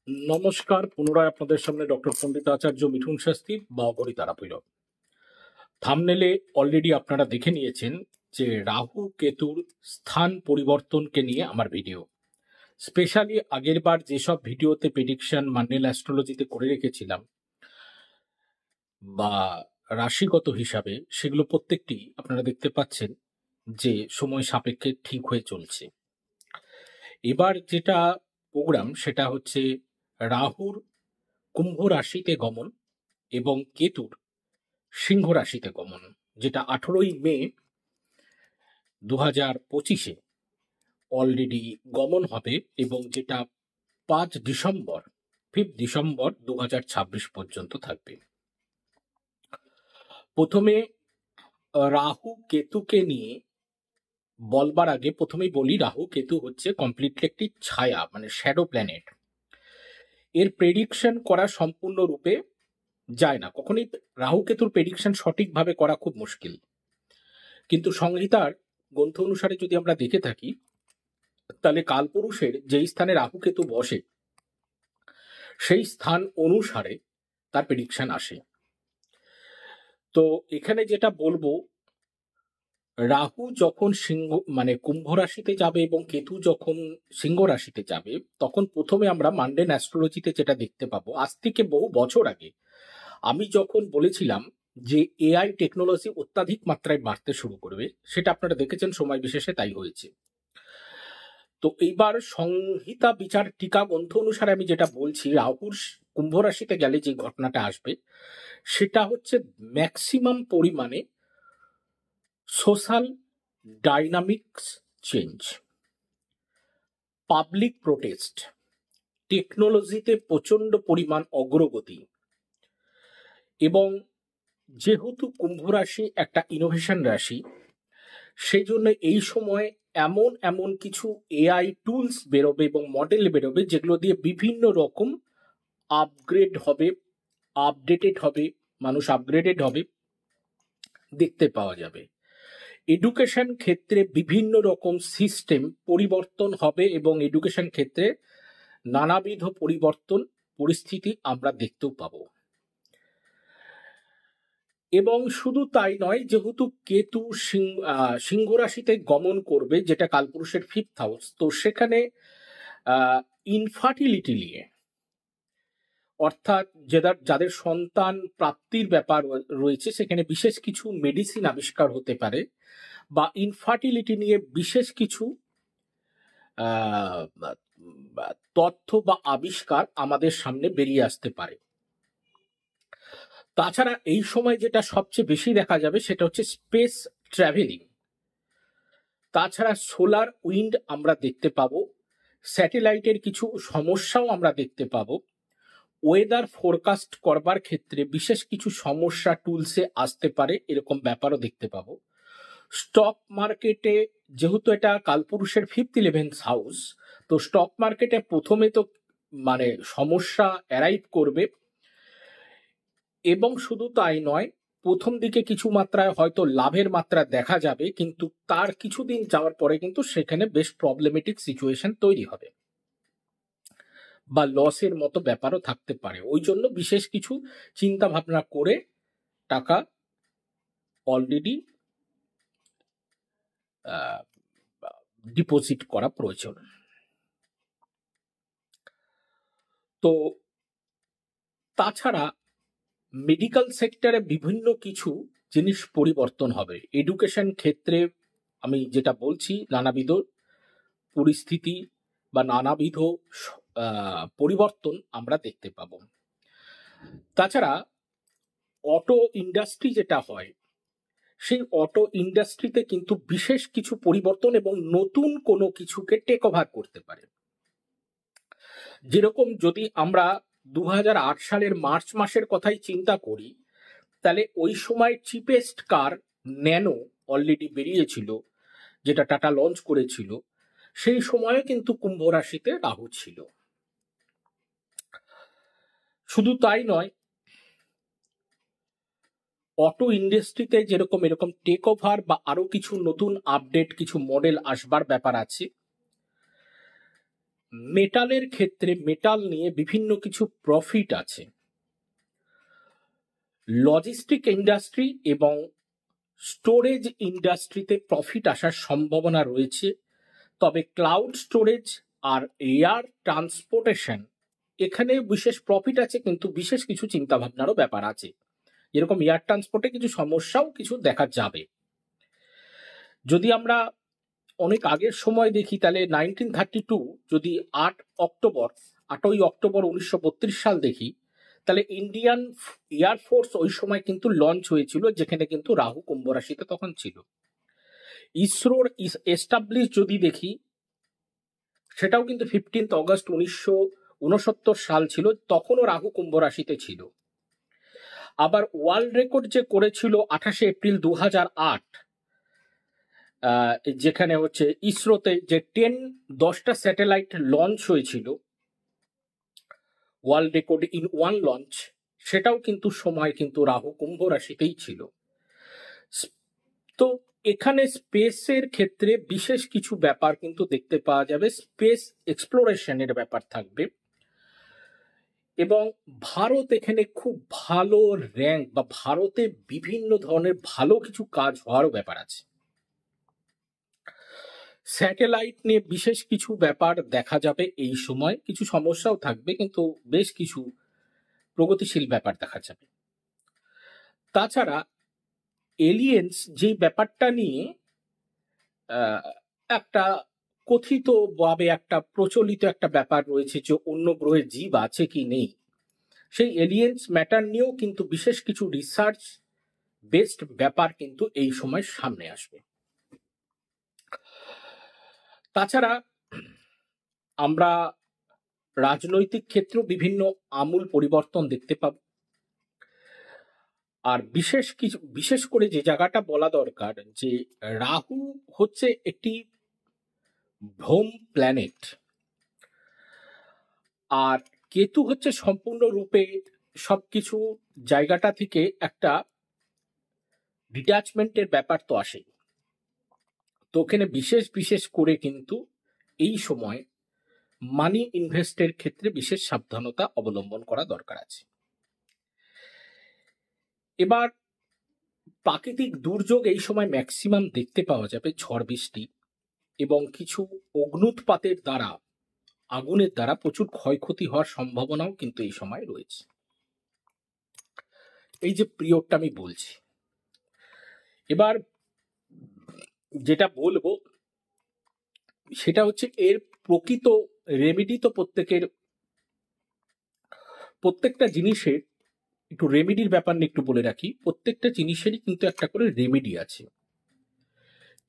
নমস্কার, পুনরায় আপনাদের সামনে ডক্টর পণ্ডিত আচার্য মিঠুন শাস্ত্রী বা অগণিতারা ভৈরব। থাম্বনেলে অলরেডি আপনারা দেখে নিয়েছেন যে রাহু কেতুর স্থান পরিবর্তনকে নিয়ে আমার ভিডিও। স্পেশালি আগের বার যেসব ভিডিওতে প্রেডিকশন মান্ডেল অ্যাস্ট্রোলজিতে করে রেখেছিলাম বা রাশিগত হিসাবে, সেগুলো প্রত্যেকটি আপনারা দেখতে পাচ্ছেন যে সময় সাপেক্ষে ঠিক হয়ে চলছে। এবার যেটা প্রোগ্রাম সেটা হচ্ছে রাহুর কুম্ভ রাশিতে গমন এবং কেতুর সিংহ রাশিতে গমন, যেটা 18ই মে 2025-এ অলরেডি গমন হবে এবং যেটা 5 ডিসেম্বর 2026 পর্যন্ত থাকবে। প্রথমে রাহু কেতুকে নিয়ে বলবার আগে প্রথমেই বলি, রাহু কেতু হচ্ছে কমপ্লিটলি একটি ছায়া, মানে শ্যাডো প্ল্যানেট। এর প্রেডিকশন করা সম্পূর্ণরূপে যায় না, কখনোই রাহু কেতুর প্রেডিকশন সঠিকভাবে করা খুব মুশকিল। কিন্তু সংহিতার গ্রন্থ অনুসারে যদি আমরা দেখে থাকি, তাহলে কালপুরুষের যেই স্থানে রাহু কেতু বসে সেই স্থান অনুসারে তার প্রেডিকশন আসে। তো এখানে যেটা বলবো, রাহু যখন সিংহ মানে কুম্ভ রাশিতে যাবে এবং কেতু যখন সিংহ রাশিতে যাবে, তখন প্রথমে আমরা মান্ডেন অ্যাস্ট্রোলজিতে যেটা দেখতে পাবো, আজ থেকে বহু বছর আগে আমি যখন বলেছিলাম যে এআই টেকনোলজি অত্যাধিক মাত্রায় বাড়তে শুরু করবে, সেটা আপনারা দেখেছেন সময় বিশেষে তাই হয়েছে। তো এইবার সংহিতা বিচার টিকা গ্রন্থ অনুসারে আমি যেটা বলছি, রাহুর কুম্ভ রাশিতে গেলে যে ঘটনাটা আসবে সেটা হচ্ছে ম্যাক্সিমাম পরিমাণে social dynamics change, public protest, টেকনোলজিতে প্রচন্ড পরিমাণ অগ্রগতি। এবং যেহেতু কুম্ভ রাশি একটা ইনোভেশন রাশি, সেই জন্য এই সময় এমন এমন কিছু এআই টুলস বেরোবে এবং মডেল বেরোবে যেগুলো দিয়ে বিভিন্ন রকম আপগ্রেড হবে, আপডেটেড হবে, মানুষ আপগ্রেডেড হবে, দেখতে পাওয়া যাবে। এডুকেশন ক্ষেত্রে বিভিন্ন রকম সিস্টেম পরিবর্তন হবে এবং এডুকেশন ক্ষেত্রে নানাবিধ পরিবর্তন পরিস্থিতি আমরা দেখতেও পাবো। এবং শুধু তাই নয়, যেহেতু কেতু সিংহ রাশিতে গমন করবে, যেটা কালপুরুষের 5th হাউস, তো সেখানে ইনফার্টিলিটি নিয়ে, অর্থাৎ যাদের সন্তান প্রাপ্তির ব্যাপার রয়েছে, সেখানে বিশেষ কিছু মেডিসিন আবিষ্কার হতে পারে বা ইনফার্টিলিটি নিয়ে বিশেষ কিছু তথ্য বা আবিষ্কার আমাদের সামনে বেরিয়ে আসতে পারে। তাছাড়া এই সময় যেটা সবচেয়ে বেশি দেখা যাবে সেটা হচ্ছে স্পেস ট্রাভেলিং। তাছাড়া সোলার উইন্ড আমরা দেখতে পাবো, স্যাটেলাইটের কিছু সমস্যাও আমরা দেখতে পাবো, ওয়েদার ফোরকাস্ট করবার ক্ষেত্রে বিশেষ কিছু সমস্যা টুলসে আসতে পারে, এরকম ব্যাপারও দেখতে পাবো। স্টক মার্কেটে, যেহেতু এটা কালপুরুষের 5th-11th হাউস, তো স্টক মার্কেটে প্রথমে তো মানে সমস্যা অ্যারাইভ করবে। এবং শুধু তাই নয়, প্রথম দিকে কিছু মাত্রায় হয়তো লাভের মাত্রা দেখা যাবে, কিন্তু তার কিছুদিন যাওয়ার পরে কিন্তু সেখানে বেশ প্রবলেমেটিক সিচুয়েশন তৈরি হবে বা লসের মতো ব্যাপারও থাকতে পারে। ওই জন্য বিশেষ কিছু চিন্তা ভাবনা করে টাকা অলরেডি ডিপোজিট করা প্রয়োজন। তো তাছাড়া মেডিকেল সেক্টরে বিভিন্ন কিছু জিনিস পরিবর্তন হবে। এডুকেশন ক্ষেত্রে আমি যেটা বলছি, নানাবিধ পরিস্থিতি বা নানাবিধ পরিবর্তন আমরা দেখতে পাব। তাছাড়া অটো ইন্ডাস্ট্রি যেটা হয়, সেই অটো ইন্ডাস্ট্রিতে কিন্তু বিশেষ কিছু পরিবর্তন এবং নতুন কোনো কিছুকে টেক ওভার করতে পারে। যেরকম যদি আমরা 2008 সালের মার্চ মাসের কথাই চিন্তা করি, তাহলে ওই সময় চিপেস্ট কার ন্যানো অলরেডি বেরিয়েছিল, যেটা টাটা লঞ্চ করেছিল। সেই সময়ে কিন্তু কুম্ভ রাশিতে রাহু ছিল। শুধু তাই নয়, অটো ইন্ডাস্ট্রিতে যেরকম এরকম টেক ওভার বা আরো কিছু নতুন আপডেট কিছু মডেল আসবার ব্যাপার আছে। মেটালের ক্ষেত্রে মেটাল নিয়ে বিভিন্ন কিছু প্রফিট আছে। লজিস্টিক ইন্ডাস্ট্রি এবং স্টোরেজ ইন্ডাস্ট্রিতে প্রফিট আসার সম্ভাবনা রয়েছে, তবে ক্লাউড স্টোরেজ আর এয়ার ট্রান্সপোর্টেশন এখানে বিশেষ প্রফিট আছে, কিন্তু বিশেষ কিছু চিন্তাভাবনারও ব্যাপার আছে। যেরকম এয়ার ট্রান্সপোর্টে কিছু সমস্যাও কিছু দেখা যাবে। যদি আমরা অনেক আগের সময় দেখি, তাহলে 1932 যদি 8ই অক্টোবর 1932 সাল দেখি, তাহলে ইন্ডিয়ান এয়ারফোর্স ওই সময় কিন্তু লঞ্চ হয়েছিল, যেখানে কিন্তু রাহু কুম্ভ রাশিতে তখন ছিল। ইসরোর এস্টাবলিশ যদি দেখি, সেটাও কিন্তু 15 অগস্ট 1969 সাল ছিল, তখনও রাহু কুম্ভ রাশিতে ছিল। আবার ওয়ার্ল্ড রেকর্ড যে করেছিল 28 এপ্রিল 2008, যেখানে হচ্ছে ইসরোতে যে 10টা স্যাটেলাইট লঞ্চ হয়েছিল, world record in one launch, সেটাও কিন্তু সময় কিন্তু রাহু কুম্ভ রাশিতেই ছিল। তো এখানে স্পেসের ক্ষেত্রে বিশেষ কিছু ব্যাপার কিন্তু দেখতে পাওয়া যাবে, স্পেস এক্সপ্লোরেশনের ব্যাপার থাকবে, এবং ভারত এখানে খুব ভালো র্যাঙ্ক বা ভারতে বিভিন্ন ধরনের ভালো কিছু কাজ হওয়ারও ব্যাপার আছে। স্যাটেলাইট নিয়ে বিশেষ কিছু ব্যাপার দেখা যাবে এই সময়, কিছু সমস্যাও থাকবে, কিন্তু বেশ কিছু প্রগতিশীল ব্যাপার দেখা যাবে। তাছাড়া এলিয়েন্স যে ব্যাপারটা নিয়ে একটা কথিত ভাবে একটা প্রচলিত একটা ব্যাপার রয়েছে যে অন্য গ্রহে জীব আছে কি নেই, সেই এলিয়েন্স ম্যাটার নিয়েও কিন্তু বিশেষ কিছু রিসার্চ বেসড ব্যাপার কিন্তু এই সময় সামনে আসবে। তাছাড়া আমরা রাজনৈতিক ক্ষেত্রেও বিভিন্ন আমূল পরিবর্তন দেখতে পাব। আর বিশেষ করে যে জায়গাটা বলা দরকার, যে রাহু হচ্ছে একটি ভ্রম প্ল্যানেট, আর কেতু হচ্ছে সম্পূর্ণরূপে সবকিছু জায়গাটা থেকে একটা ডিট্যাচমেন্টের ব্যাপার তো আসে। তো ওখানে বিশেষ করে কিন্তু এই সময় মানি ইনভেস্টের ক্ষেত্রে বিশেষ সাবধানতা অবলম্বন করা দরকার আছে। এবার প্রাকৃতিক দুর্যোগ এই সময় ম্যাক্সিমাম দেখতে পাওয়া যাবে, ঝড় বৃষ্টি এবং কিছু অগ্নুৎপাতের দ্বারা, আগুনের দ্বারা প্রচুর ক্ষয়ক্ষতি হওয়ার সম্ভাবনাও কিন্তু এই সময় রয়েছে। এই যে পিরিয়ডটা আমি বলছি, এবার যেটা বলবো সেটা হচ্ছে এর প্রকৃত রেমেডি তো প্রত্যেকটা জিনিসের একটু রেমেডির ব্যাপার নিয়ে একটু বলে রাখি। প্রত্যেকটা জিনিসেরই কিন্তু একটা করে রেমেডি আছে,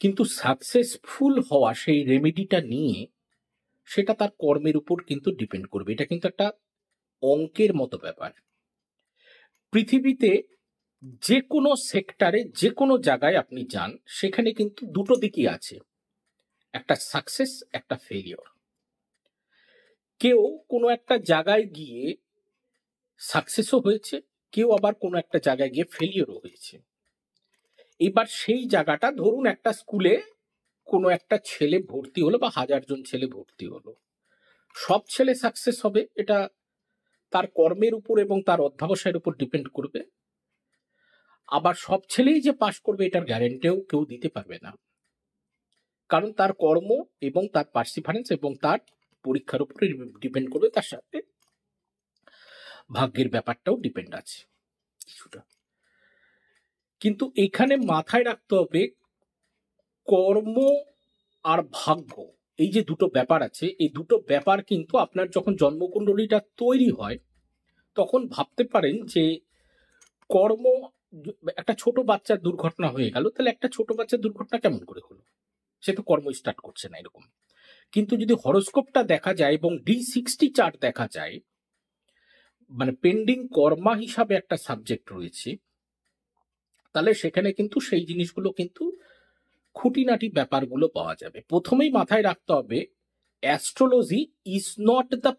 কিন্তু সাকসেসফুল হওয়া সেই রেমেডিটা নিয়ে সেটা তার কর্মের উপর কিন্তু ডিপেন্ড করবে। এটা কিন্তু একটা অঙ্কের মতো ব্যাপার। পৃথিবীতে যে কোনো সেক্টরে যে কোনো জায়গায় আপনি যান, সেখানে কিন্তু দুটো দিকই আছে, একটা সাকসেস একটা ফেলিওর। কেউ কোনো একটা জায়গায় গিয়ে সাকসেসও হয়েছে, কেউ আবার কোনো একটা জায়গায় গিয়ে ফেলিওরও হয়েছে। এবার সেই জায়গাটা ধরুন একটা স্কুলে কোনো একটা ছেলে ভর্তি হলো বা 1000 জন ছেলে ভর্তি হলো, সব ছেলে সাকসেস হবে এটা তার কর্মের উপর এবং তার অধ্যাবসায়ের উপর ডিপেন্ড করবে। আবার সব ছেলেই যে পাশ করবে এটার গ্যারেন্টিও কেউ দিতে পারবে না, কারণ তার কর্ম এবং তার পার্সিভারেন্স এবং তার পরীক্ষার উপরে ডিপেন্ড করবে, তার সাথে ভাগ্যের ব্যাপারটাও ডিপেন্ড আছে কিছুটা। কিন্তু এখানে মাথায় রাখতে হবে কর্ম আর ভাগ্য, এই যে দুটো ব্যাপার আছে, এই দুটো ব্যাপার কিন্তু আপনার যখন জন্মকুণ্ডলীটা তৈরি হয় তখন ভাবতে পারেন যে কর্ম, একটা ছোট বাচ্চার দুর্ঘটনা হয়ে গেল, তাহলে একটা ছোট বাচ্চার দুর্ঘটনা কেমন করে হলো, সে তো কর্ম স্টার্ট করছে না এরকম। কিন্তু যদি হরোস্কোপটা দেখা যায় এবং D60 চার্ট দেখা যায়, মানে পেন্ডিং কর্মা হিসাবে একটা সাবজেক্ট রয়েছে, তাহলে সেখানে কিন্তু সেই জিনিসগুলো কিন্তু খুঁটিনাটি ব্যাপারগুলো পাওয়া যাবে। প্রথমেই মাথায় রাখতে হবে astrology is not the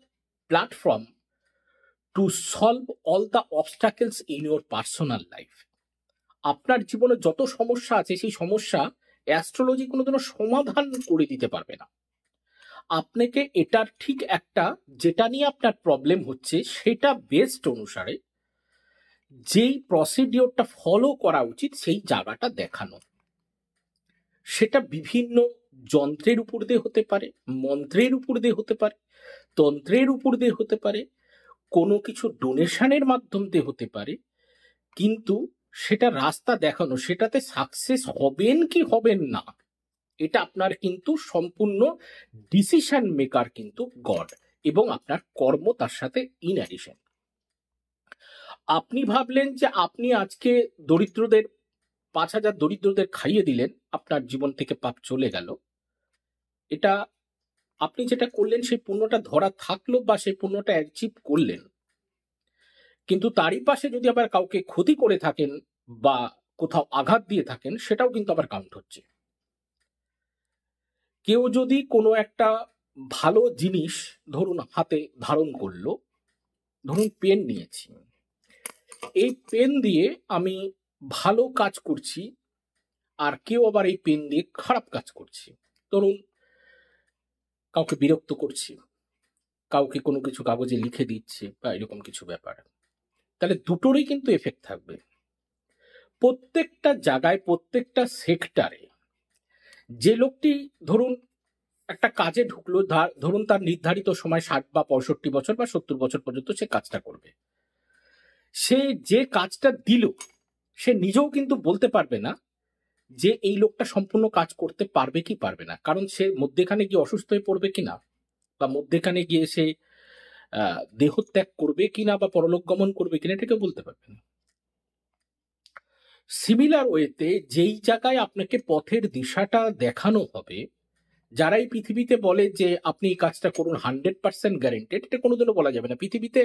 platform to solve all the obstacles in your personal life. আপনার জীবনে যত সমস্যা আছে সেই সমস্যা অ্যাস্ট্রোলজি কোনোদিনও সমাধান করে দিতে পারবে না। আপনাকে এটার ঠিক একটা, যেটা নিয়ে আপনার প্রবলেম হচ্ছে সেটা বেস্ট অনুসারে যেই প্রসিডিওরটা ফলো করা উচিত সেই জায়গাটা দেখানো। সেটা বিভিন্ন যন্ত্রের উপর দিয়ে হতে পারে, মন্ত্রের উপর দিয়ে হতে পারে, তন্ত্রের উপর দিয়ে হতে পারে, কোনো কিছু ডোনেশনের মাধ্যম দিয়ে হতে পারে, কিন্তু সেটা রাস্তা দেখানো, সেটাতে সাকসেস হবেন কি হবেন না, এটা আপনার কিন্তু সম্পূর্ণ ডিসিশন মেকার কিন্তু গড, এবং আপনার কর্ম তার সাথে ইন অ্যাডিশন। আপনি ভাবলেন যে আপনি আজকে দরিদ্রদের 5,000 দরিদ্রদের খাইয়ে দিলেন, আপনার জীবন থেকে পাপ চলে গেল। এটা আপনি যেটা করলেন সেই পুণ্যটা ধরা থাকলো বা সেই পুণ্যটা অ্যাচিভ করলেন, কিন্তু তারই পাশে যদি আবার কাউকে ক্ষতি করে থাকেন বা কোথাও আঘাত দিয়ে থাকেন, সেটাও কিন্তু আবার কাউন্ট হচ্ছে। কেউ যদি কোনো একটা ভালো জিনিস ধরুন হাতে ধারণ করলো, ধরুন পেন নিয়েছি, এই পেন দিয়ে আমি ভালো কাজ করছি, আর কেউ আবার এই পেন দিয়ে খারাপ কাজ করছি, ধরুন কাউকে বিরক্ত করছি, কাউকে কোনো কিছু কাগজে লিখে দিচ্ছে বা এরকম কিছু ব্যাপার, তাহলে দুটোরই কিন্তু এফেক্ট থাকবে। প্রত্যেকটা জায়গায়, প্রত্যেকটা সেক্টরে যে লোকটি ধরুন একটা কাজে ঢুকলো, ধরুন তার নির্ধারিত সময় 60 বা 65 বছর বা 70 বছর পর্যন্ত সে কাজটা করবে, সে যে কাজটা দিল সে নিজেও কিন্তু বলতে পারবে না যে এই লোকটা সম্পূর্ণ কাজ করতে পারবে কি পারবে না, কারণ সে মধ্যেখানে গিয়ে অসুস্থ হয়ে পড়বে কিনা, বা মধ্যেখানে গিয়ে সে দেহত্যাগ করবে কিনা বা পরলোক গমন করবে কিনা, এটা কেউ বলতে পারবে না। সিমিলার ওয়েতে যেই জায়গায় আপনাকে পথের দিশাটা দেখানো হবে, যারা এই পৃথিবীতে বলে যে আপনি এই কাজটা করুন 100% গ্যারেন্টেড, এটা কোনোদিনও বলা যাবে না। পৃথিবীতে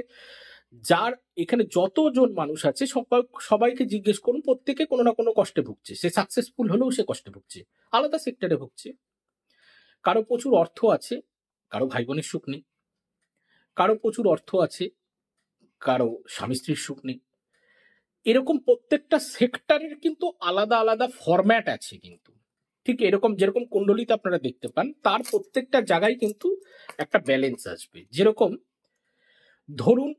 যার এখানে যতজন মানুষ আছে সবাইকে জিজ্ঞেস করুন, প্রত্যেকে কোনো না কোনো কষ্টে ভুগছে, সে সাকসেসফুল হলেও সে কষ্টে ভুগছে, আলাদা সেক্টরে ভুগছে। কারো প্রচুর অর্থ আছে, কারো ভাই বোনের সুখ নেই, কারো প্রচুর অর্থ আছে, কারো স্বামী স্ত্রীর সুখ নেই। এরকম প্রত্যেকটা সেক্টরের কিন্তু আলাদা আলাদা ফরম্যাট আছে, কিন্তু ঠিক এরকম যেরকম কুণ্ডলিতে আপনারা দেখতে পান, তার প্রত্যেকটা জায়গায় কিন্তু একটা ব্যালেন্স আসবে। যেরকম ধরুন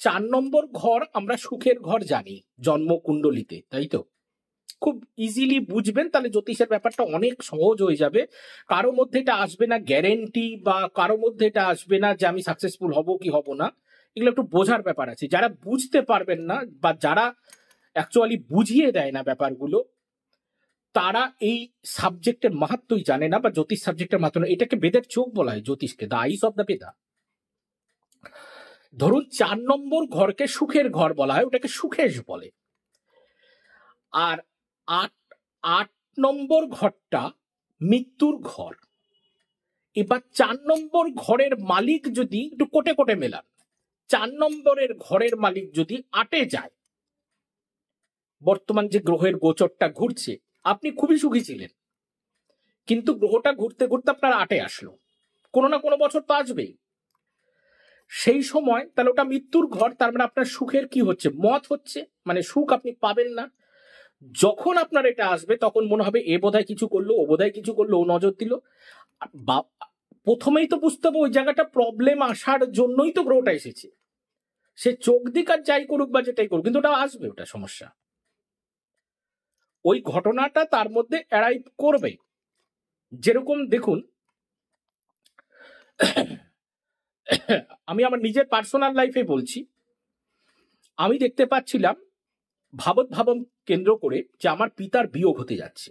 4 নম্বর ঘর আমরা সুখের ঘর জানি জন্ম কুণ্ডলিতে, তাই তো? খুব ইজিলি বুঝবেন, তাহলে জ্যোতিষের ব্যাপারটা অনেক সহজ হয়ে যাবে। কারো মধ্যে এটা আসবে না গ্যারেন্টি, বা কারো মধ্যে এটা আসবে না যে আমি সাকসেসফুল হব কি হব না, এগুলো একটু বোঝার ব্যাপার আছে। যারা বুঝতে পারবেন না বা যারা অ্যাকচুয়ালি বুঝিয়ে দেয় না ব্যাপারগুলো, তারা এই সাবজেক্টের মাহাত্মই জানে না, বা জ্যোতিষ সাবজেক্টের মাহাত্ম না। এটাকে বেদের চোখ বলা হয়, জ্যোতিষকে দ্য আইস অফ দ্য বেদা। ধরুন 4 নম্বর ঘরকে সুখের ঘর বলা হয়, ওটাকে সুখেশ বলে। আর 8 নম্বর ঘরটা মৃত্যুর ঘর। এবার 4 নম্বর ঘরের মালিক যদি একটু কোটে কোটে মেলান, 4 নম্বরের ঘরের মালিক যদি 8-এ যায়, বর্তমান যে গ্রহের গোচরটা ঘুরছে, আপনি খুবই সুখী ছিলেন, কিন্তু গ্রহটা ঘুরতে ঘুরতে আপনার 8-এ আসলো, কোনো না কোনো বছর তো আসবেই। সেই সময় তাহলে ওটা মৃত্যুর ঘর, তার মানে আপনার সুখের কি হচ্ছে, মত হচ্ছে, মানে সুখ আপনি পাবেন না। যখন আপনার এটা আসবে তখন মনে হবে এ বোধহয় কিছু করলো, ও বোধহয় কিছু করলো, ও নজর দিল। প্রথমেই তো বুঝতে হবে ওই জায়গাটা প্রবলেম আসার জন্যই তো গ্রহটা এসেছে। সে চোখ দিক আর যাই করুক বা যেটাই করুক, কিন্তু ওটা আসবে, ওটা সমস্যা। ওই ঘটনাটা তার মধ্যে অ্যারাইভ করবে। যেরকম দেখুন, আমি আমার নিজের পার্সোনাল লাইফে বলছি, আমি দেখতে পাচ্ছিলাম ভাবত ভাবন কেন্দ্র করে যে আমার পিতার বিয়োগ হতে যাচ্ছে।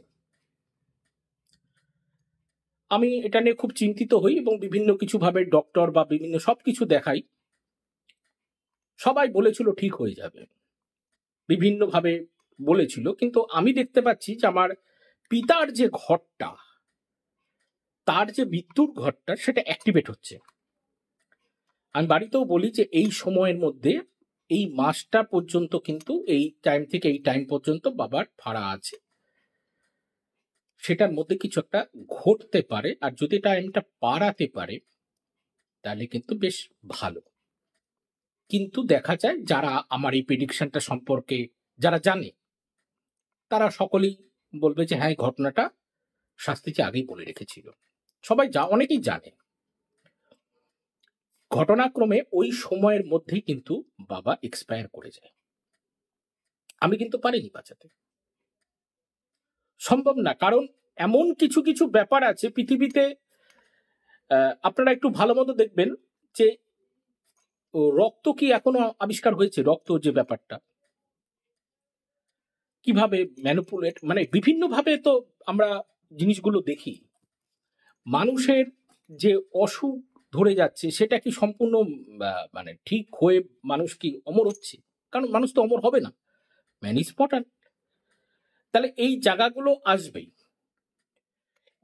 আমি এটা নিয়ে খুব চিন্তিত হই এবং বিভিন্ন কিছু ভাবে ডক্টর বা বিভিন্ন সবকিছু দেখাই। সবাই বলেছিল ঠিক হয়ে যাবে, বিভিন্ন ভাবে বলেছিল, কিন্তু আমি দেখতে পাচ্ছি যে আমার পিতার যে ঘরটা, তার যে মৃত্যুর ঘরটা, সেটা অ্যাক্টিভেট হচ্ছে। আমি বাড়িতেও বলি যে এই সময়ের মধ্যে, এই মাসটা পর্যন্ত কিন্তু, এই টাইম থেকে এই টাইম পর্যন্ত বাবার ভাড়া আছে, সেটার মধ্যে কিছু একটা ঘটতে পারে, আর যদি টাইমটা পারাতে পারে তাহলে কিন্তু বেশ ভালো। কিন্তু দেখা যায় যারা আমার এই প্রেডিকশনটা সম্পর্কে যারা জানে, তারা সকলেই বলবে যে হ্যাঁ, ঘটনাটা শাস্ত্রীজি আগেই বলে রেখেছিল। সবাই অনেকেই জানে। ঘটনাক্রমে ওই সময়ের মধ্যেই কিন্তু বাবা এক্সপায়ার করে যায়। আমি কিন্তু পারিনি বাঁচাতে, সম্ভব না। কারণ এমন কিছু কিছু ব্যাপার আছে পৃথিবীতে, আপনারা একটু ভালো মতো দেখবেন যে রক্ত কি এখনো আবিষ্কার হয়েছে, রক্ত যে ব্যাপারটা কিভাবে ম্যানিপুলেট, মানে বিভিন্ন ভাবে তো আমরা জিনিসগুলো দেখি। মানুষের যে অসুখ ধরে যাচ্ছে সেটা কি সম্পূর্ণ মানে ঠিক হয়ে মানুষ কি অমর হচ্ছে? কারণ মানুষ তো অমর হবে না, ম্যান ইজ ইম্পর্ট্যান্ট। তাহলে এই জায়গাগুলো আসবেই।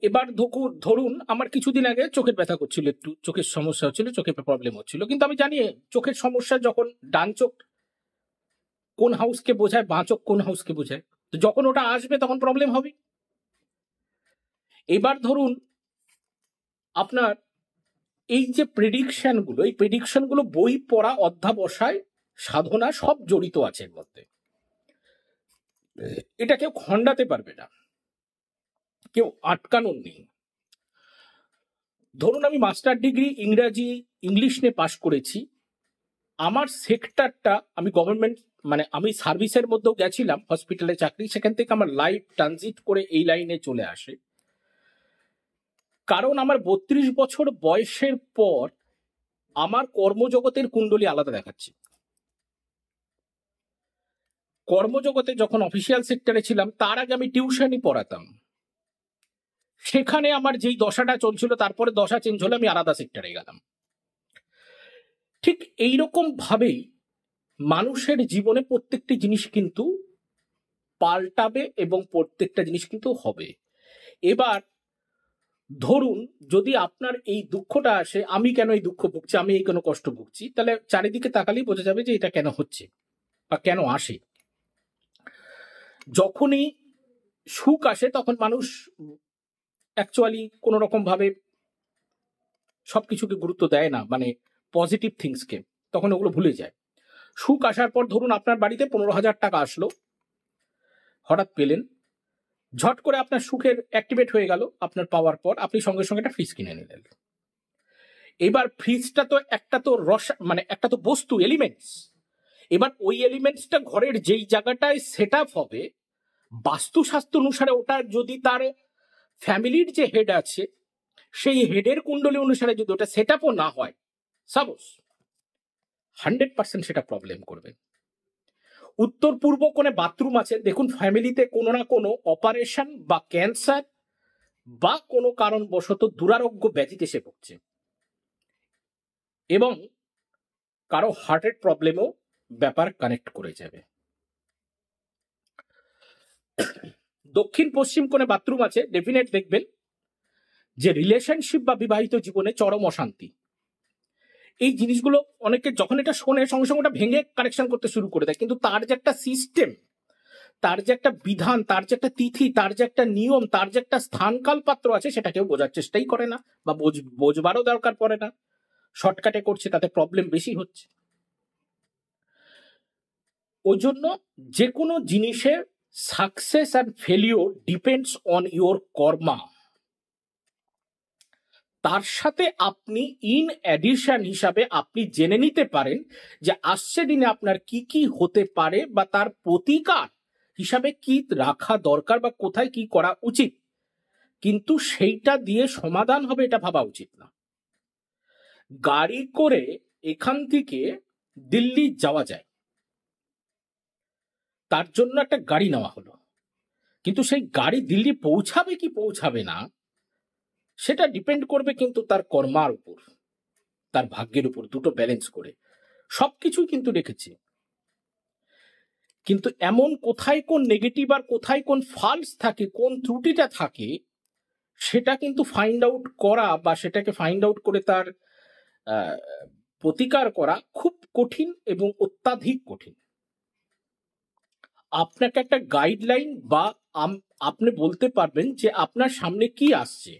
এবার ধরুন আমার কিছুদিন আগে চোখের ব্যথা করছিল, একটু চোখের সমস্যা হচ্ছিল, চোখে প্রবলেম হচ্ছিল, কিন্তু আমি জানি চোখের সমস্যা যখন ডান চোখ কোন হাউসকে বোঝায়, বাঁ চোখ কোন হাউসকে বোঝায়, তো যখন ওটা আসবে তখন প্রবলেম হবে। এবার ধরুন আপনার এই যে প্রেডিকশনগুলো, এই প্রেডিকশনগুলো বই পড়া, অধ্যাবসায়, সাধনা সব জড়িত আছে এর মধ্যে। এটা কেউ খণ্ডাতে পারবে না, কেউ আটকানোর নেই। ধরুন আমি মাস্টার ডিগ্রি ইংরাজি ইংলিশ নিয়ে পাশ করেছি, আমার সেক্টরটা আমি গভর্নমেন্ট, মানে আমি সার্ভিসের মধ্যেও গেছিলাম, হসপিটালে চাকরি, সেখান থেকে আমার লাইফ ট্রানজিট করে এই লাইনে চলে আসে। কারণ আমার 32 বছর বয়সের পর আমার কর্মজগতের কুণ্ডলী আলাদা দেখাচ্ছে। কর্মজগতে যখন অফিসিয়াল সেক্টরে ছিলাম তার আগে আমি টিউশনই পড়াতাম, সেখানে আমার যেই দশাটা চলছিল তারপরে দশা চেঞ্জ হলে আমি আলাদা সেক্টরে গেলাম। ঠিক এইরকম ভাবেই মানুষের জীবনে প্রত্যেকটি জিনিস কিন্তু পাল্টাবে এবং প্রত্যেকটা জিনিস কিন্তু হবে। এবার ধরুন যদি আপনার এই দুঃখটা আসে, আমি কেন এই দুঃখ ভুগছি, আমি এই কেন কষ্ট ভুগছি, তাহলে চারিদিকে তাকালেই বোঝা যাবে যে এটা কেন হচ্ছে বা কেন আসে। যখনই সুখ আসে তখন মানুষ অ্যাকচুয়ালি কোনো রকম ভাবে সবকিছুকে গুরুত্ব দেয় না, মানে পজিটিভ থিংসকে, তখন ওগুলো ভুলে যায়। সুখ আসার পর ধরুন আপনার বাড়িতে 15,000 টাকা আসলো, হঠাৎ পেলেন, ঝট করে আপনার সুখের অ্যাক্টিভেট হয়ে গেল, আপনার পাওয়ার পর আপনি সঙ্গে সঙ্গে একটা ফ্রিজ কিনে নিলেন। এবার ফ্রিজটা তো একটা তো মানে একটা তো বস্তু, এলিমেন্টস। এবার ওই এলিমেন্টসটা ঘরের যেই জায়গাটায় সেট আপ হবে, বাস্তুশাস্ত্র অনুসারে ওটা যদি তার ফ্যামিলির যে হেড আছে সেই হেডের কুণ্ডলী অনুসারে যদি ওটা সেট আপও না হয়, সাপোজ 100% সেটা প্রবলেম করবে। উত্তর পূর্ব কোণে বাথরুম আছে, দেখুন ফ্যামিলিতে কোনো না কোনো অপারেশন বা ক্যান্সার বা কোনো কারণবশত দুরারোগ্য ব্যাধিতে সে ভুগছে, এবং কারো হার্টের প্রবলেমও ব্যাপার কানেক্ট করে যাবে। দক্ষিণ পশ্চিম কোণে বাথরুম আছে, ডেফিনেট দেখবেন যে রিলেশনশিপ বা বিবাহিত জীবনে চরম অশান্তি। এই জিনিসগুলো অনেকে যখন এটা শোনে সঙ্গে সঙ্গে ওটা ভেঙে কারেকশন করতে শুরু করে দেয়, কিন্তু তার যে একটা সিস্টেম, তার যে একটা বিধান, তার যে একটা তিথি, তার যে একটা নিয়ম, তার যে একটা স্থানকাল পাত্র আছে, সেটা কেউ বোঝার চেষ্টাই করে না বা বোঝবারও দরকার পড়ে না। শর্টকাটে করছে, তাতে প্রবলেম বেশি হচ্ছে। ওই জন্য যে কোনো জিনিসের success and failure depends on your karma. তার সাথে আপনি ইন অ্যাডিশন হিসাবে আপনি জেনে নিতে পারেন যে আসছে দিনে আপনার কি কি হতে পারে বা তার প্রতিকার হিসাবে কি রাখা দরকার বা কোথায় কি করা উচিত, কিন্তু সেইটা দিয়ে সমাধান হবে এটা ভাবা উচিত না। গাড়ি করে এখান থেকে দিল্লি যাওয়া যায়, তার জন্য একটা গাড়ি নেওয়া হলো, কিন্তু সেই গাড়ি দিল্লি পৌঁছাবে কি পৌঁছাবে না সেটা ডিপেন্ড করবে কিন্তু তার কর্মার উপর, তার ভাগ্যের উপর, দুটো ব্যালেন্স করে সবকিছুই কিন্তু রেখেছে। কিন্তু এমন কোথায় কোন নেগেটিভ আর কোথায় কোন ফলস থাকে, কোন ত্রুটিটা থাকে, সেটা কিন্তু ফাইন্ড আউট করা বা সেটাকে ফাইন্ড আউট করে তার প্রতিকার করা খুব কঠিন এবং অত্যাধিক কঠিন। আপনাকে একটা গাইডলাইন বা আপনি বলতে পারবেন যে আপনার সামনে কি আসছে।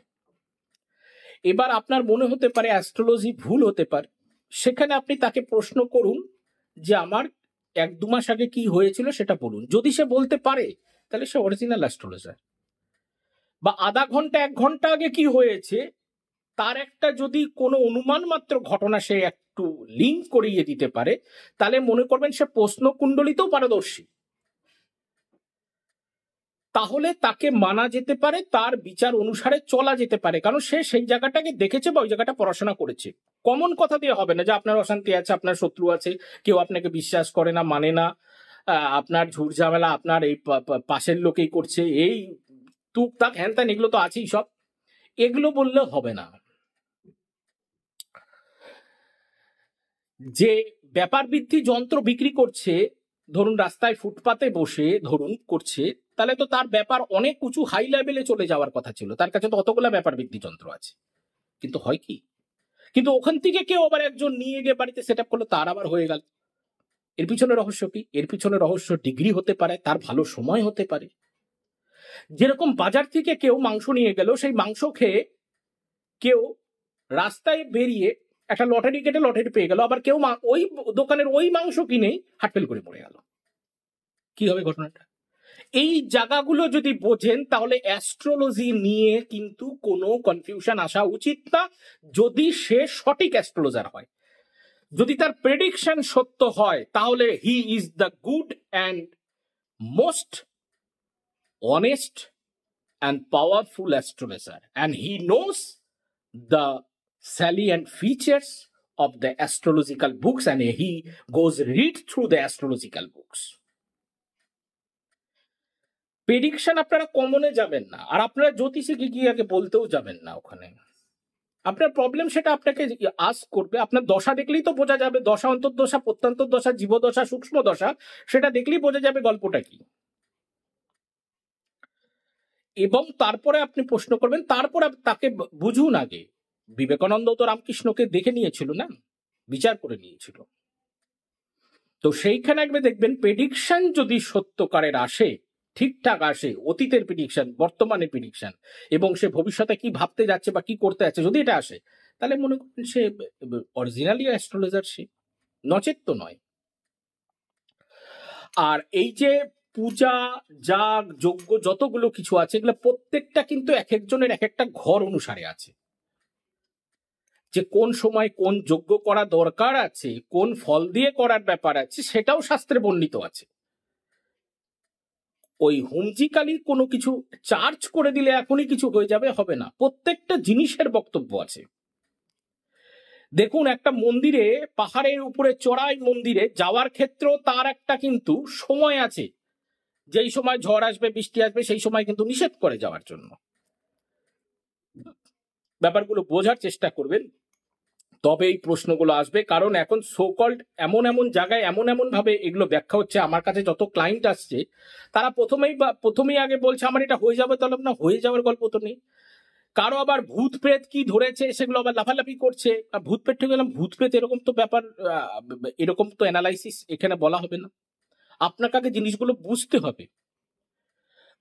এবার আপনার মনে হতে পারে অ্যাস্ট্রোলজি ভুল হতে পারে, সেখানে আপনি তাকে প্রশ্ন করুন যে আমার 1-2 মাস আগে কি হয়েছিল সেটা বলুন। যদি সে বলতে পারে তাহলে সে অরিজিনাল অ্যাস্ট্রোলজার। বা আধা ঘন্টা 1 ঘন্টা আগে কি হয়েছে তার একটা যদি কোনো অনুমান মাত্র ঘটনা সে একটু লিঙ্ক করিয়ে দিতে পারে, তাহলে মনে করবেন সে প্রশ্নকুণ্ডলিতেও পারদর্শী, তাহলে তাকে মানা যেতে পারে, তার বিচার অনুসারে চলা যেতে পারে, কারণ সে সেই জায়গাটাকে দেখেছে বা ওই জায়গাটা পড়াশোনা করেছে। কমন কথা দিয়ে হবে না যে আপনার অশান্তি আছে, আপনার শত্রু আছে, কেউ আপনাকে বিশ্বাস করে না, মানে না, আপনার ঝুট ঝামেলা আপনার এই পাশের লোকেই করছে, এই টুকটাক হ্যান ত্যান এগুলো তো আছেই সব, এগুলো বললে হবে না। যে ব্যাপার বৃদ্ধি যন্ত্র বিক্রি করছে, ধরুন রাস্তায় ফুটপাতে বসে ধরুন করছে, তাহলে তো তার ব্যাপার অনেক উঁচু হাই লেভেলে চলে যাওয়ার কথা ছিল, তার কাছে তো অতগুলা ব্যাপার বৃদ্ধি যন্ত্র আছে, কিন্তু হয় কি, কিন্তু ওখান থেকে কেউ আবার একজন নিয়ে গিয়ে বাড়িতে সেট আপ করলো, তার আবার হয়ে গেল। এর পিছনে রহস্য কি? এর পিছনে রহস্য ডিগ্রি হতে পারে, তার ভালো সময় হতে পারে। যেরকম বাজার থেকে কেউ মাংস নিয়ে গেল, সেই মাংস খেয়ে কেউ রাস্তায় বেরিয়ে একটা লটারি কেটে লটারি পেয়ে গেল, আবার কেউ ওই দোকানের ওই মাংস কিনেই হার্টফেল করে মরে গেল। কি হবে ঘটনাটা? এই জায়গাগুলো যদি বোঝেন তাহলে অ্যাস্ট্রোলজি নিয়ে কিন্তু কোনো কনফিউশন আসা উচিত না, যদি সে সঠিক অ্যাস্ট্রোলজার হয়। যদি তার প্রেডিকশন সত্য হয় তাহলে he is the good and most honest and powerful astrologer, and he knows the salient features of the astrological books, and he goes read through the astrological books. Prediction আপনারা কমনে যাবেন না, আর আপনারা জ্যোতিষীকে গিয়ে আগে বলতেও যাবেন না। ওখানে আপনার প্রবলেম সেটা আপনাকে আস্ক করবে, আপনার দশা দেখলেই তো বোঝা যাবে, দশা অন্তর্দশা, প্রত্যন্তর দশা, জীবদশা, সূক্ষ্ম দশা, সেটা দেখলেই বোঝা যাবে গল্পটা কি। এবং তারপরে আপনি প্রশ্ন করবেন, তারপরে তাকে বুঝুন। আগে বিবেকানন্দ তো রামকৃষ্ণকে দেখে নিয়েছিল না, বিচার করে নিয়েছিল। তো সেইখানে একবার দেখবেন প্রেডিকশন যদি সত্যকারের আসে, ঠিকঠাক আসে, অতীতের প্রেডিকশন, বর্তমানের প্রেডিকশন, এবং সে ভবিষ্যতে কি ভাবতে যাচ্ছে বা কি করতে যাচ্ছে, যদি এটা আসে, তাহলে মনে করেন সে অরিজিনালি অ্যাস্ট্রোলজার, সে নচেত তো নয়। আর এই যে পূজা, যাগ, যজ্ঞ, যতগুলো কিছু আছে, এগুলো প্রত্যেকটা কিন্তু এক একজনের এক একটা ঘর অনুসারে আছে। যে কোন সময় কোন যজ্ঞ করা দরকার আছে, কোন ফল দিয়ে করার ব্যাপার আছে, সেটাও শাস্ত্রে বর্ণিত আছে। ওই হুমজিকালি কোনো কিছু চার্জ করে দিলে এখনই কিছু হয়ে যাবে, হবে না। প্রত্যেকটা জিনিসের বক্তব্য আছে। দেখুন, একটা মন্দিরে, পাহাড়ের উপরে চড়াই মন্দিরে যাওয়ার ক্ষেত্রেও তার একটা কিন্তু সময় আছে, যেই সময় ঝড় আসবে, বৃষ্টি আসবে, সেই সময় কিন্তু নিষেধ করে যাওয়ার জন্য। ব্যাপারগুলো বোঝার চেষ্টা করবেন, তবে এই প্রশ্নগুলো আসবে। কারণ এখন সোকল্ড এমন এমন জায়গায় এমন এমন ভাবে এগুলো ব্যাখ্যা হচ্ছে, আমার কাছে যত ক্লায়েন্ট আসছে তারা প্রথমেই আগে বলছে আমার এটা হয়ে যাবে, তাহলে না হয়ে যাওয়ার গল্প তো নেই। কারো আবার ভূত প্রেত কি ধরেছে সেগুলো আবার লাফালাফি করছে, ভূত প্রেত ঠিক গেলাম, ভূত প্রেত এরকম তো ব্যাপার, এরকম তো অ্যানালাইসিস এখানে বলা হবে না। আপনাকে আগে জিনিসগুলো বুঝতে হবে।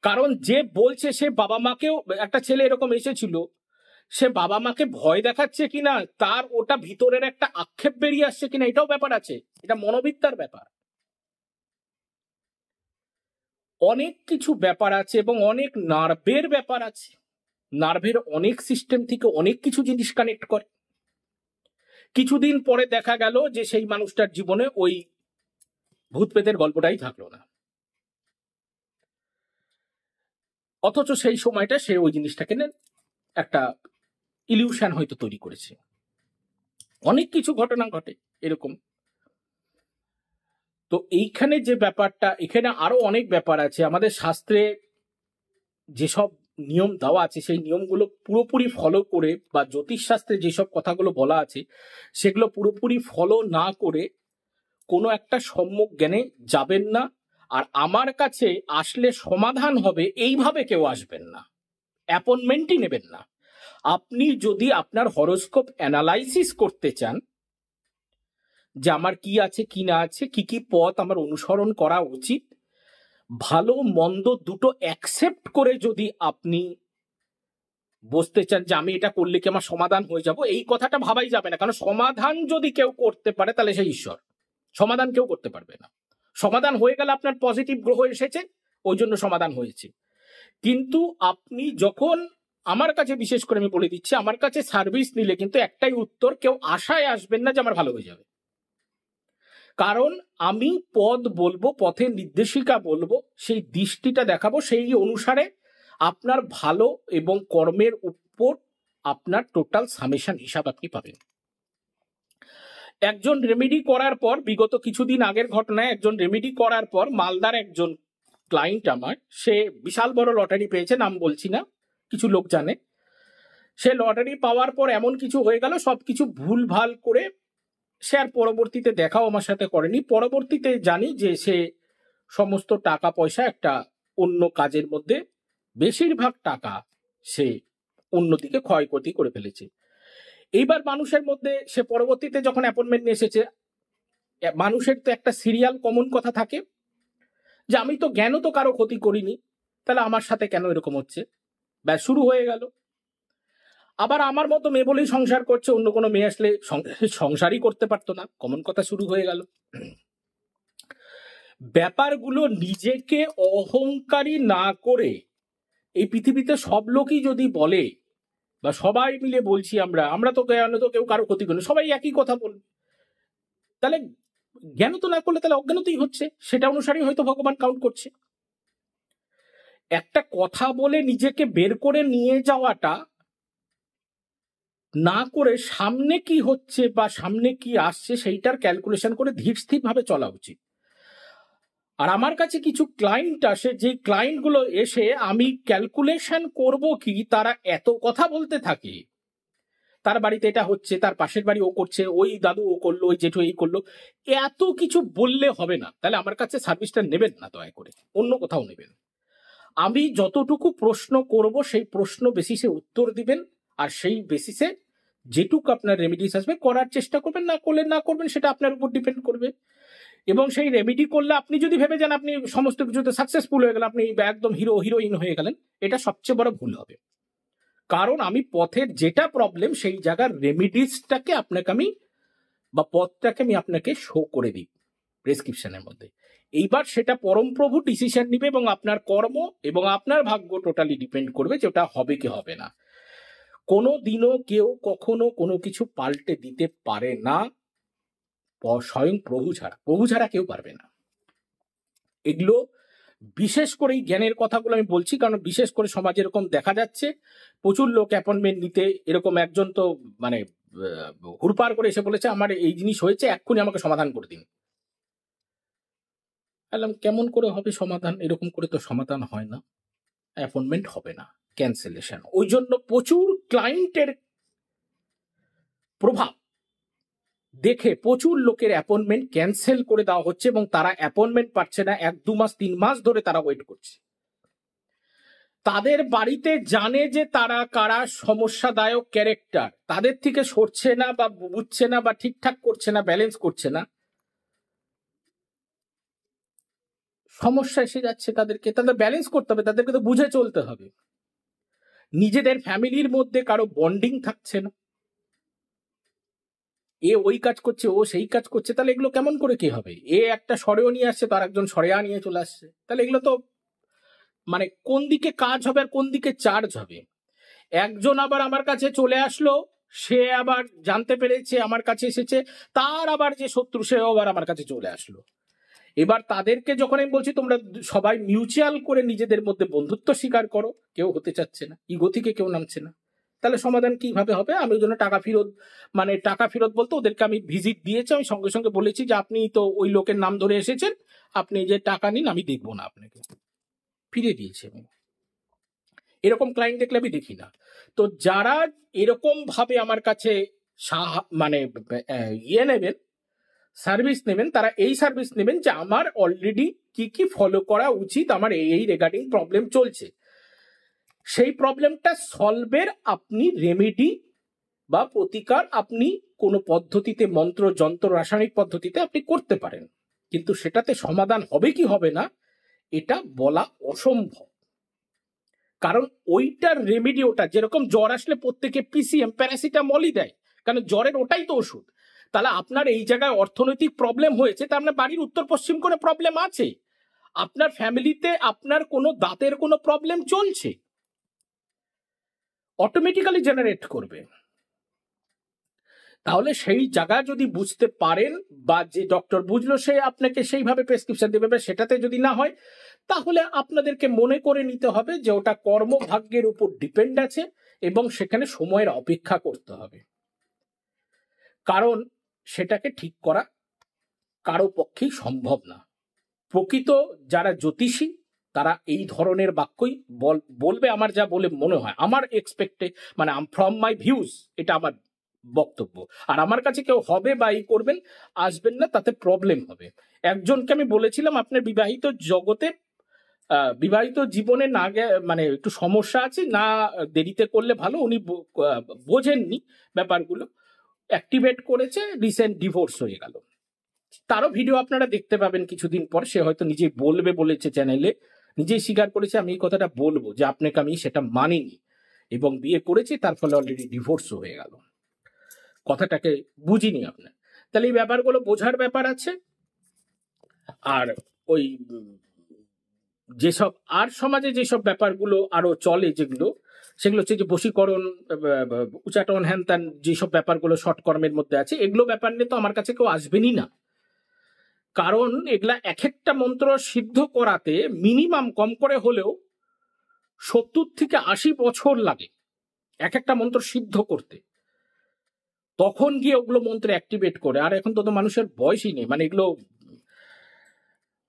কারণ যে বলছে সে বাবা মাকেও, একটা ছেলে এরকম এসেছিল, সে বাবা মাকে ভয় দেখাচ্ছে কিনা, তার ওটা ভিতরের একটা আক্ষেপ বেরিয়ে আসছে কিনা, এটাও ব্যাপার আছে। এটা মনোবিদ্যার ব্যাপার, অনেক কিছু ব্যাপার আছে, এবং অনেক নার্ভের ব্যাপার আছে। নার্ভের অনেক সিস্টেম থেকে অনেক কিছু জিনিস কানেক্ট করে। কিছুদিন পরে দেখা গেল যে সেই মানুষটার জীবনে ওই ভূত প্রেতের গল্পটাই থাকলো না, অথচ সেই সময়টা সে ওই জিনিসটাকে একটা ইলিউশন হয়তো তৈরি করেছে। অনেক কিছু ঘটনা ঘটে এরকম। তো এইখানে যে ব্যাপারটা, এখানে আরো অনেক ব্যাপার আছে। আমাদের শাস্ত্রে যেসব নিয়ম দেওয়া আছে সেই নিয়মগুলো পুরোপুরি ফলো করে, বা জ্যোতিষ শাস্ত্রে যেসব কথাগুলো বলা আছে সেগুলো পুরোপুরি ফলো না করে কোনো একটা সম্যক জ্ঞানে যাবেন না। আর আমার কাছে আসলে সমাধান হবে এইভাবে কেউ আসবেন না, অ্যাপয়েন্টমেন্টই নেবেন না। আপনি যদি আপনার হরোস্কোপ অ্যানালাইসিস করতে চান, যে আমার কি আছে কি না আছে, কি কি পথ আমার অনুসরণ করা উচিত, ভালো মন্দ দুটো অ্যাকসেপ্ট করে যদি আপনি বসতে চান যে আমি এটা করলে কি আমার সমাধান হয়ে যাব, এই কথাটা ভাবাই যাবে না। কারণ সমাধান যদি কেউ করতে পারে তাহলে সে ঈশ্বর, সমাধান কেউ করতে পারবে না। সমাধান হয়ে গেলে আপনার পজিটিভ গ্রহ এসেছে, ওই জন্য সমাধান হয়েছে। কিন্তু আপনি যখন আমার কাছে বিশেষ করে আমি বলে দিচ্ছি, আমার কাছে সার্ভিস নিলে কিন্তু একটাই উত্তর, কেউ আশায় আসবেন না যে আমার ভালো হয়ে যাবে। কারণ আমি পথ বলবো, পথের নির্দেশিকা বলবো, সেই দৃষ্টিটা দেখাবো, সেই অনুসারে আপনার ভালো এবং কর্মের উপর আপনার টোটাল সামেশন হিসাব আপনি পাবেন। একজন রেমেডি করার পর, বিগত কিছুদিন আগের ঘটনায়, একজন রেমেডি করার পর মালদার একজন ক্লায়েন্ট আমার, সে বিশাল বড় লটারি পেয়েছে, নাম বলছি না, কিছু লোক জানে। সে লটারি পাওয়ার পর এমন কিছু হয়ে গেল, সবকিছু ভুলভাল করে সে আর পরবর্তীতে দেখাও আমার সাথে করেনি। পরবর্তীতে জানি যে সে সমস্ত টাকা পয়সা একটা অন্য কাজের মধ্যে, বেশিরভাগ টাকা সে অন্যদিকে ক্ষয়ক্ষতি করে ফেলেছে। এইবার মানুষের মধ্যে সে পরবর্তীতে যখন অ্যাপয়েন্টমেন্ট নিয়ে এসেছে, মানুষের তো একটা সিরিয়াল কমন কথা থাকে যে আমি তো জ্ঞানও তো কারো ক্ষতি করিনি, তাহলে আমার সাথে কেন এরকম হচ্ছে। ব্যাস, শুরু হয়ে গেল। আবার আমার মতো মেয়ে বলেই সংসার করছে, অন্য কোনো মেয়ে আসলে সংসারই করতে পারতো না, কমন কথা শুরু হয়ে গেল। ব্যাপারগুলো নিজেকে অহংকারী না করে, এই পৃথিবীতে সব লোকই যদি বলে, বা সবাই মিলে বলছি আমরা তো জ্ঞান তো কেউ কারো ক্ষতি করি, সবাই একই কথা বলবে, তাহলে জ্ঞান তো না করলে তাহলে অজ্ঞানতই হচ্ছে, সেটা অনুসারেই হয়তো ভগবান কাউন্ট করছে। একটা কথা বলে নিজেকে বের করে নিয়ে যাওয়াটা না করে, সামনে কি হচ্ছে বা সামনে কি আসছে সেইটার ক্যালকুলেশন করে ধীর স্থির ভাবে চলা উচিত। আর আমার কাছে কিছু ক্লায়েন্ট আসে, যে ক্লায়েন্টগুলো এসে আমি ক্যালকুলেশন করব কি, তারা এত কথা বলতে থাকে, তার বাড়িতে এটা হচ্ছে, তার পাশের বাড়ি ও করছে, ওই দাদু ও করলো, ওই জেঠু এই করলো, এত কিছু বললে হবে না। তাহলে আমার কাছে সার্ভিসটা নেবেন না, দয়া করে অন্য কোথাও নেবেন। আমি যতটুকু প্রশ্ন করব সেই প্রশ্ন বেসিসে উত্তর দিবেন, আর সেই বেসিসে যেটুকু আপনার রেমিডিস আসবে করার চেষ্টা করবেন, না করলে না করবেন, সেটা আপনার উপর ডিপেন্ড করবে। এবং সেই রেমিডি করলে আপনি যদি ভেবে যান আপনি সমস্ত কিছুতে সাকসেসফুল হয়ে গেলেন, আপনি একদম হিরোইন হয়ে গেলেন, এটা সবচেয়ে বড় ভুল হবে। কারণ আমি পথের যেটা প্রবলেম সেই জায়গার রেমিডিসটাকে আপনাকে আমি, বা পথটাকে আমি আপনাকে শো করে দিই প্রেসক্রিপশনের মধ্যে। এইবার সেটা পরম প্রভু ডিসিশন নিবে, এবং আপনার কর্ম এবং আপনার ভাগ্য টোটালি ডিপেন্ড করবে যে ওটা হবে কি হবে না। কোনো দিনও কেউ কখনো কোনো কিছু পাল্টে দিতে পারে না, স্বয়ং প্রভু ছাড়া কেউ পারবে না। এগুলো বিশেষ করে এই জ্ঞানের কথাগুলো আমি বলছি, কারণ বিশেষ করে সমাজে এরকম দেখা যাচ্ছে, প্রচুর লোক অ্যাপয়েন্টমেন্ট নিতে, এরকম একজন তো মানে হুড়পাড় করে এসে বলেছে আমার এই জিনিস হয়েছে, এক্ষুনি আমাকে সমাধান করে দিন। বললাম কেমন করে হবে সমাধান, এরকম করে তো সমাধান হয় না, অ্যাপয়েন্টমেন্ট হবে না, ক্যান্সেলেশন। ওই জন্য প্রচুর ক্লায়েন্টের প্রভাব দেখে প্রচুর লোকের অ্যাপয়েন্টমেন্ট ক্যান্সেল করে দেওয়া হচ্ছে, এবং তারা অ্যাপয়েন্টমেন্ট পাচ্ছে না, 1-2 মাস 3 মাস ধরে তারা ওয়েট করছে। তাদের বাড়িতে জানে যে তারা কারা সমস্যাদায়ক ক্যারেক্টার, তাদের থেকে সরছে না বা বুঝছে না বা ঠিকঠাক করছে না, ব্যালেন্স করছে না, সমস্যা এসে যাচ্ছে। তাদের ব্যালেন্স করতে হবে, তাদেরকে তো বুঝে চলতে হবে। নিজেদের ফ্যামিলির মধ্যে কারো বন্ডিং থাকছে না, এ ওই কাজ করছে, ও সেই কাজ করছে, তাহলে এগুলো কেমন করে কি হবে? এ একটা সরেও নিয়ে আসছে, তার একজন সরেয়া নিয়ে চলে আসছে, তাহলে এগুলো তো মানে কোন দিকে কাজ হবে আর কোন দিকে চার্জ হবে। একজন আবার আমার কাছে চলে আসলো, সে আবার জানতে পেরেছে আমার কাছে এসেছে, তার আবার যে শত্রু সেও আবার আমার কাছে চলে আসলো। এবার তাদেরকে যখন আমি বলছি তোমরা সবাই মিউচুয়াল করে নিজেদের মধ্যে বন্ধুত্ব স্বীকার করো, কেউ হতে চাচ্ছে না, ইগো থেকে কেউ নামছে না, তাহলে সমাধান কিভাবে হবে? আমি ওই জন্য টাকা ফেরত বলতে ওদেরকে আমি ভিজিট দিয়েছি, আমি সঙ্গে সঙ্গে বলেছি যে আপনি তো ওই লোকের নাম ধরে এসেছেন, আপনি যে টাকা নিন, আমি দেখবো না, আপনাকে ফিরিয়ে দিয়েছি আমি। এরকম ক্লায়েন্ট দেখলে আমি দেখি না। তো যারা এরকম ভাবে আমার কাছে মানে নেবেন, সার্ভিস নেবেন, তারা এই সার্ভিস নেবেন যে আমার অলরেডি কি কি ফলো করা উচিত, আমার এই রিগার্ডিং প্রবলেম চলছে, সেই প্রবলেমটা সলভের আপনি রেমেডি বা প্রতিকার আপনি কোনো পদ্ধতিতে, মন্ত্র যন্ত্র রাসায়নিক পদ্ধতিতে আপনি করতে পারেন, কিন্তু সেটাতে সমাধান হবে কি হবে না এটা বলা অসম্ভব। কারণ ওইটার রেমেডি ওটা, যেরকম জ্বর আসলে প্রত্যেকে পিসিএম প্যারাসিটামলই দেয়, কারণ জ্বরের ওটাই তো ওষুধ। তাহলে আপনার এই জায়গায় অর্থনৈতিক প্রবলেম হয়েছে, তার মানে বাড়ির উত্তর পশ্চিম কোনো প্রবলেম আছে, আপনার ফ্যামিলিতে আপনার কোনো দাঁতের কোনো প্রবলেম চলছে, অটোমেটিক্যালি জেনারেট করবে। তাহলে সেই জায়গা যদি বুঝতে পারেন বা যে ডক্টর বুঝলো সে আপনাকে সেইভাবে প্রেসক্রিপশন দেবে, সেটাতে যদি না হয় তাহলে আপনাদেরকে মনে করে নিতে হবে যে ওটা কর্মভাগ্যের উপর ডিপেন্ড আছে এবং সেখানে সময়ের অপেক্ষা করতে হবে, কারণ সেটাকে ঠিক করা কারো পক্ষেই সম্ভব না। প্রকৃত যারা জ্যোতিষী তারা এই ধরনের বাক্যই বলবে, আমার যা বলে মনে হয়, আমার এক্সপেক্টে মানে ফ্রম মাই ভিউজ এটা আমার বক্তব্য। আর আমার কাছে কেউ হবে বা এই করবেন আসবেন না, তাতে প্রবলেম হবে। একজনকে আমি বলেছিলাম আপনার বিবাহিত জগতে বিবাহিত জীবনে না মানে একটু সমস্যা আছে, না দেরিতে করলে ভালো, উনি বোঝেননি ব্যাপারগুলো, অ্যাক্টিভেট করেছে, রিসেন্ট ডিভোর্স হয়ে গেল। তারও ভিডিও আপনারা দেখতে পাবেন কিছুদিন পর, সে হয়তো নিজেই বলবে বলেছে চ্যানেলে, নিজেই স্বীকার করেছে আমি এই কথাটা বলবো যে আপনাকে আমি সেটা মানিনি এবং বিয়ে করেছি, তার ফলে অলরেডি ডিভোর্সও হয়ে গেল। কথাটাকে বুঝিনি আপনার। তাহলে এই ব্যাপারগুলো বোঝার ব্যাপার আছে। আর ওই যেসব আর সমাজে যেসব ব্যাপারগুলো আরো চলে যেগুলো, সেগুলো হচ্ছে যে বশীকরণ, উচাটন, হ্যান ত্যান, যেসব ব্যাপারগুলো শর্ট কর্মের মধ্যে আছে, এগুলো ব্যাপার নিয়ে তো আমার কাছে কেউ আসবেনই না, কারণ এগুলা এক একটা মন্ত্র সিদ্ধ করাতে মিনিমাম কম করে হলেও 70 থেকে 80 বছর লাগে এক একটা মন্ত্র সিদ্ধ করতে, তখন গিয়ে ওগুলো মন্ত্র অ্যাক্টিভেট করে। আর এখন তো মানুষের বয়সই নেই, মানে এগুলো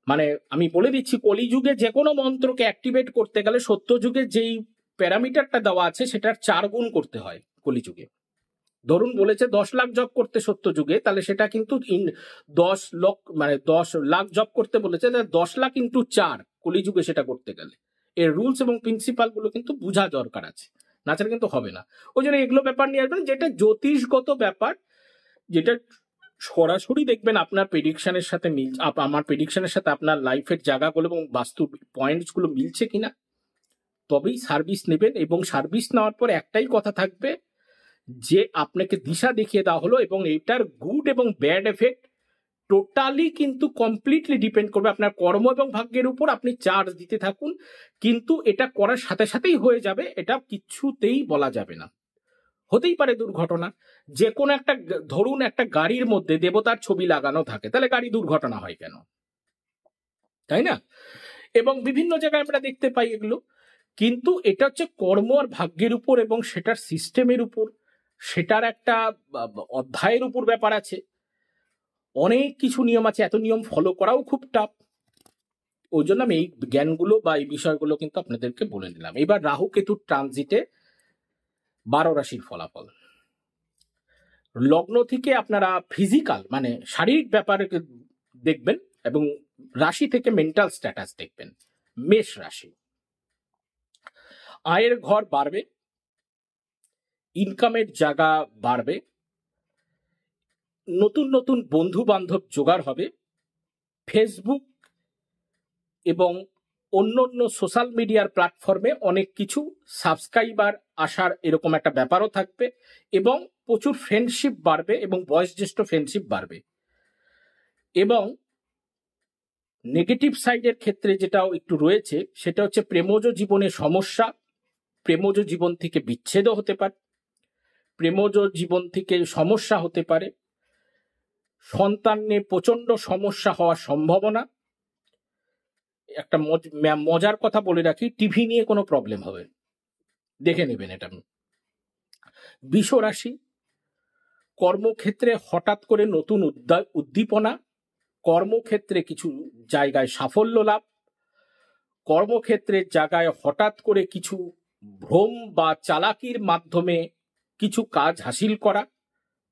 মানে আমি বলে দিচ্ছি, কলিযুগে যে কোনো মন্ত্রকে অ্যাক্টিভেট করতে গেলে সত্যযুগে যেই প্যারামিটারটা দেওয়া আছে সেটার 4 গুণ করতে হয় কলিযুগে। ধরুন বলেছে 10 লাখ জব করতে সত্যযুগে, তাহলে সেটা কিন্তু 10 লক্ষ মানে 10 লাখ জব করতে বলেছে, 10 লাখ ইন্টু 4 কলিযুগে সেটা করতে গেলে। এর রুলস এবং প্রিন্সিপাল গুলো কিন্তু বোঝা দরকার আছে, না ছাড়া কিন্তু হবে না। ওই জন্য এগুলো ব্যাপার নিয়ে আসবেন, যেটা জ্যোতিষগত ব্যাপার, যেটা সরাসরি দেখবেন আপনার প্রেডিকশনের সাথে মিল, আমার প্রেডিকশনের সাথে আপনার লাইফের জায়গাগুলো এবং বাস্তু পয়েন্টস গুলো মিলছে কিনা, তবেই সার্ভিস নেবেন। এবং সার্ভিস নেওয়ার পর একটাই কথা থাকবে যে আপনাকে দিশা দেখিয়ে দেওয়া হলো, এবং এটার গুড এবং ব্যাড এফেক্ট টোটালি কিন্তু কমপ্লিটলি ডিপেন্ড করবে আপনার কর্ম এবং ভাগ্যের উপর। আপনি চার্জ দিতে থাকুন, কিন্তু এটা করার সাথে সাথেই হয়ে যাবে এটা কিছুতেই বলা যাবে না। হতেই পারে দুর্ঘটনা, যে কোনো একটা, ধরুন একটা গাড়ির মধ্যে দেবতার ছবি লাগানো থাকে, তাহলে গাড়ি দুর্ঘটনা হয় কেন, তাই না? এবং বিভিন্ন জায়গায় আমরা দেখতে পাই এগুলো, কিন্তু এটা হচ্ছে কর্ম আর ভাগ্যের উপর এবং সেটার সিস্টেমের উপর, সেটার একটা অধ্যায়ের উপর ব্যাপার আছে, অনেক কিছু নিয়ম আছে, এত নিয়ম ফলো করাও খুব টাফ। ওই জন্য আমি এই জ্ঞানগুলো বা এই বিষয়গুলো কিন্তু আপনাদেরকে বলে দিলাম। এবার রাহু কেতুর ট্রানজিটে 12 রাশির ফলাফল। লগ্ন থেকে আপনারা ফিজিক্যাল মানে শারীরিক ব্যাপারে দেখবেন এবং রাশি থেকে মেন্টাল স্ট্যাটাস দেখবেন। মেষ রাশি, আয়ের ঘর বাড়বে, ইনকামের জায়গা বাড়বে, নতুন নতুন বন্ধু বান্ধব জোগাড় হবে, ফেসবুক এবং অন্যান্য সোশ্যাল মিডিয়ার প্ল্যাটফর্মে অনেক কিছু সাবস্ক্রাইবার আসার এরকম একটা ব্যাপারও থাকবে, এবং প্রচুর ফ্রেন্ডশিপ বাড়বে এবং বয়োজ্যেষ্ঠ ফ্রেন্ডশিপ বাড়বে। এবং নেগেটিভ সাইডের ক্ষেত্রে যেটাও একটু রয়েছে সেটা হচ্ছে প্রেমজ জীবনে সমস্যা, প্রেমজ জীবন থেকে বিচ্ছেদও হতে পারে, প্রেমজ জীবন থেকে সমস্যা হতে পারে, সন্তান নিয়ে প্রচন্ড সমস্যা হওয়ার সম্ভাবনা। একটা মজার কথা বলে রাখি, টিভি নিয়ে কোনো প্রবলেম হবে, দেখে নেবেন এটা। বৃষ রাশি, কর্মক্ষেত্রে হঠাৎ করে নতুন উদ্দীপনা, কর্মক্ষেত্রে কিছু জায়গায় সাফল্য লাভ, কর্মক্ষেত্রের জায়গায় হঠাৎ করে কিছু ভ্রম বা চালাকির মাধ্যমে কিছু কাজ হাসিল করা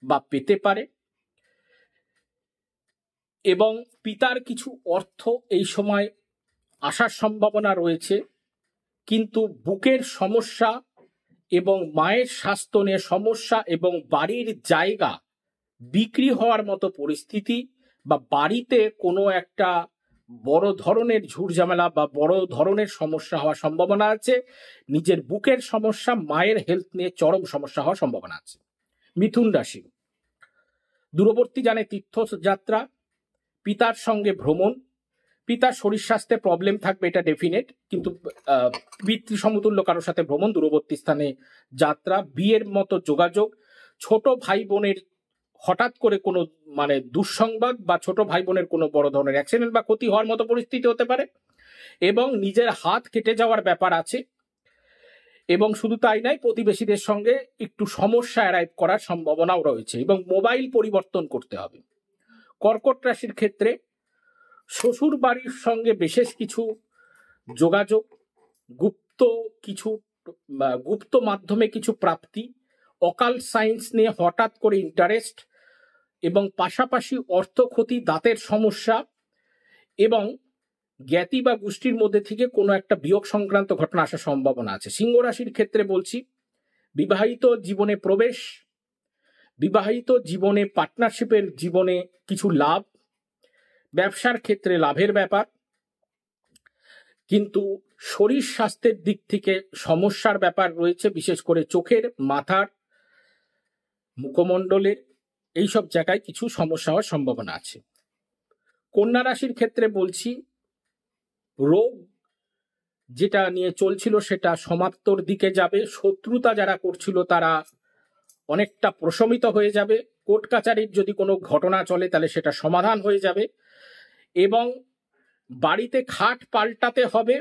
বা পেতে পারে, এবং পিতার কিছু অর্থ এই সময় আসার সম্ভাবনা রয়েছে। কিন্তু বুকের সমস্যা এবং মায়ের স্বাস্থ্য নিয়ে সমস্যা এবং বাড়ির জায়গা বিক্রি হওয়ার মতো পরিস্থিতি, বা বাড়িতে কোনো একটা বড় ধরনের ঝুটঝামেলা বা বড় ধরনের সমস্যা হওয়ার সম্ভাবনা আছে। নিজের বুকের সমস্যা, মায়ের হেলথ নিয়ে চরম সমস্যা হওয়ার সম্ভাবনা আছে। মিথুন রাশি, দূরবর্তী জানে তীর্থযাত্রা, পিতার সঙ্গে ভ্রমণ, পিতার শরীর স্বাস্থ্যে প্রবলেম থাকবে, এটা ডেফিনেট, কিন্তু পিতৃ সমতুল্য কারোর সাথে ভ্রমণ, দূরবর্তী স্থানে যাত্রা, বিয়ের মতো যোগাযোগ, ছোট ভাই বোনের হঠাৎ করে কোনো মানে দুঃসংবাদ বা ছোট ভাই বোনের কোনো বড় ধরনের অ্যাক্সিডেন্ট বা ক্ষতি হওয়ার মতো পরিস্থিতি হতে পারে, এবং নিজের হাত কেটে যাওয়ার ব্যাপার আছে। এবং শুধু তাই নয়, প্রতিবেশীদের সঙ্গে একটু সমস্যা অ্যারাইভ করার সম্ভাবনাও রয়েছে, এবং মোবাইল পরিবর্তন করতে হবে। কর্কট রাশির ক্ষেত্রে শ্বশুর বাড়ির সঙ্গে বিশেষ কিছু যোগাযোগ, গুপ্ত মাধ্যমে কিছু প্রাপ্তি, অকাল্ট সায়েন্স নিয়ে হঠাৎ করে ইন্টারেস্ট, এবং পাশাপাশি অর্থ ক্ষতি, দাঁতের সমস্যা, এবং জ্ঞাতি বা গোষ্ঠীর মধ্যে থেকে কোনো একটা বিয়োগ সংক্রান্ত ঘটনা আসার সম্ভাবনা আছে। সিংহ রাশির ক্ষেত্রে বলছি, বিবাহিত জীবনে প্রবেশ, বিবাহিত জীবনে পার্টনারশিপের জীবনে কিছু লাভ, ব্যবসার ক্ষেত্রে লাভের ব্যাপার, কিন্তু শরীর স্বাস্থ্যের দিক থেকে সমস্যার ব্যাপার রয়েছে, বিশেষ করে চোখের, মাথার, মুখমণ্ডলের এইসব জায়গায় কিছু সমস্যা হওয়ার সম্ভাবনা আছে। কন্যা রাশির ক্ষেত্রে বলছি, রোগ যেটা নিয়ে চলছিল সেটা সমাপ্তর দিকে যাবে, শত্রুতা যারা করছিল তারা অনেকটা প্রশমিত হয়ে যাবে, কোর্ট কাচারির যদি কোনো ঘটনা চলে তাহলে সেটা সমাধান হয়ে যাবে, এবং বাড়িতে খাট পাল্টাতে হবে,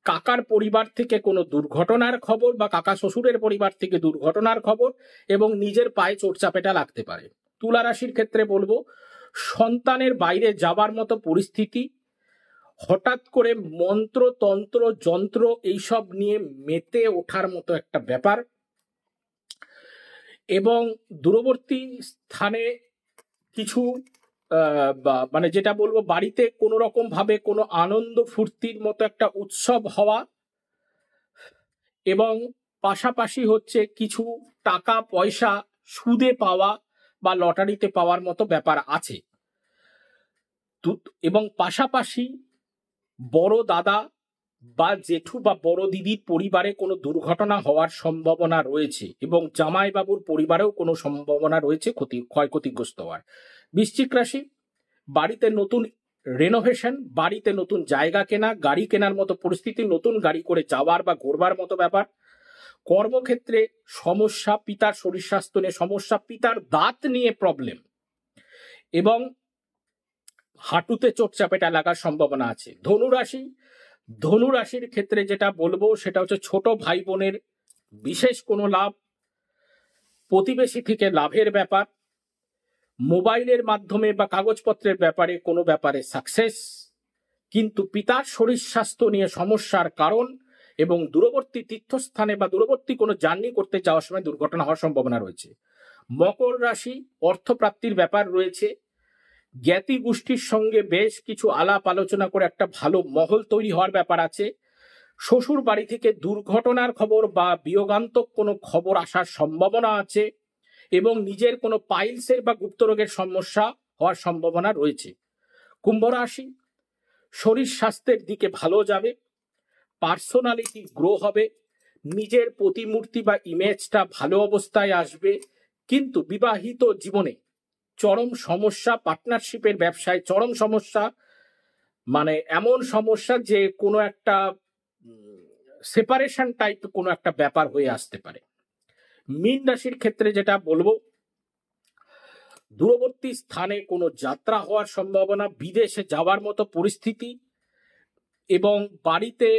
কাকার পরিবার থেকে কোনো দুর্ঘটনার খবর বা কাকা শ্বশুরের পরিবার থেকে দুর্ঘটনার খবর, এবং নিজের পায়ে চোটচাপেটা লাগতে পারে। তুলা রাশির ক্ষেত্রে বলবো, সন্তানের বাইরে যাবার মতো পরিস্থিতি, হঠাৎ করে মন্ত্র তন্ত্র যন্ত্র এইসব নিয়ে মেতে ওঠার মতো একটা ব্যাপার, এবং দূরবর্তী স্থানে কিছু মানে যেটা বলবো, বাড়িতে কোনো রকম ভাবে কোনো আনন্দ ফুর্তির মতো একটা উৎসব হওয়া, এবং পাশাপাশি হচ্ছে কিছু টাকা পয়সা সুদে পাওয়া বা লটারিতে পাওয়ার মতো ব্যাপার আছে, এবং পাশাপাশি বড় দাদা বা জেঠু বা বড় দিদির পরিবারে কোনো দুর্ঘটনা হওয়ার সম্ভাবনা রয়েছে, এবং জামাইবাবুর পরিবারেও কোনো সম্ভাবনা রয়েছে ক্ষয়ক্ষতিগ্রস্ত হওয়ার। বৃশ্চিক রাশি, বাড়িতে নতুন রেনোভেশন, বাড়িতে নতুন জায়গা কেনা, গাড়ি কেনার মতো পরিস্থিতি, নতুন গাড়ি করে যাওয়ার বা ঘোরবার মতো ব্যাপার। কর্মক্ষেত্রে সমস্যা, পিতার শরীর স্বাস্থ্য নিয়ে সমস্যা, পিতার দাঁত নিয়ে প্রবলেম, এবং হাঁটুতে চোটচাপেটা লাগার সম্ভাবনা আছে। ধনুরাশির ক্ষেত্রে যেটা বলবো সেটা হচ্ছে ছোট ভাই বোনের বিশেষ কোনো লাভ, প্রতিবেশী থেকে লাভের ব্যাপার, মোবাইলের মাধ্যমে বা কাগজপত্রের ব্যাপারে কোনো ব্যাপারে সাকসেস, কিন্তু পিতার শরীর স্বাস্থ্য নিয়ে সমস্যার কারণ, এবং দূরবর্তী তীর্থস্থানে বা দূরবর্তী কোনো জার্নি করতে যাওয়ার সময় দুর্ঘটনা হওয়ার সম্ভাবনা রয়েছে। মকর রাশি, অর্থপ্রাপ্তির ব্যাপার রয়েছে, জ্ঞাতি গোষ্ঠীর সঙ্গে বেশ কিছু আলাপ আলোচনা করে একটা ভালো মহল তৈরি হওয়ার ব্যাপার আছে। শ্বশুর বাড়ি থেকে দুর্ঘটনার খবর বা বিয়োগান্তক কোনো খবর আসার সম্ভাবনা আছে, এবং নিজের কোনো পাইলসের বা গুপ্ত রোগের সমস্যা হওয়ার সম্ভাবনা রয়েছে। কুম্ভ রাশি, শরীর স্বাস্থ্যের দিকে ভালো যাবে, পার্সোনালিটি গ্রো হবে, নিজের প্রতিমূর্তি বা ইমেজটা ভালো অবস্থায় আসবে, কিন্তু বিবাহিত জীবনে চরম সমস্যা, পার্টনারশিপের ব্যবসায় চরম সমস্যা, মানে এমন সমস্যা যে কোনো একটা সেপারেশন টাইপ কোনো একটা ব্যাপার হয়ে আসতে পারে। মীন রাশির ক্ষেত্রে যেটা বলবো, দূরবর্তী স্থানে কোনো যাত্রা হওয়ার সম্ভাবনা, বিদেশে যাওয়ার মতো পরিস্থিতি, এবং বাড়িতে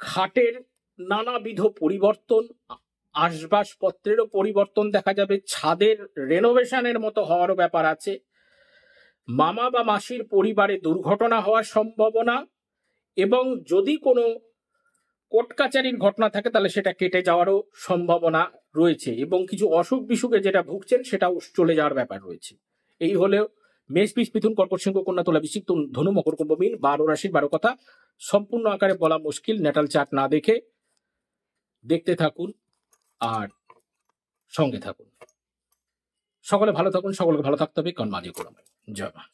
খাটের নানাবিধ পরিবর্তন, আসবাবপত্রেরও পরিবর্তন দেখা যাবে, ছাদের রেনোভেশনের মতো হওয়ারও ব্যাপার আছে, মামা বা মাসির পরিবারে দুর্ঘটনা হওয়ার সম্ভাবনা, এবং যদি কোনো কোর্ট কাচারির ঘটনা থাকে তাহলে সেটা কেটে যাওয়ারও সম্ভাবনা রয়েছে, এবং কিছু অসুখ বিসুখে যেটা ভুগছেন সেটাও চলে যাওয়ার ব্যাপার রয়েছে। এই হলেও মেষ, বৃষ, মিথুন, কর্কট, সিংহ, কন্যা, তুলা, বৃশ্চিক, ধনু, মকর, কুম্ভ, মীন 12 রাশির 12 কথা সম্পূর্ণ আকারে বলা মুশকিল। ন্যাটাল চার্ট না দেখে দেখতে থাকুন আর সঙ্গে থাকুন। সকলে ভালো থাকুন, সকলকে ভালো থাকতে হবে, কারণ মাঝে করবে। জয় মা।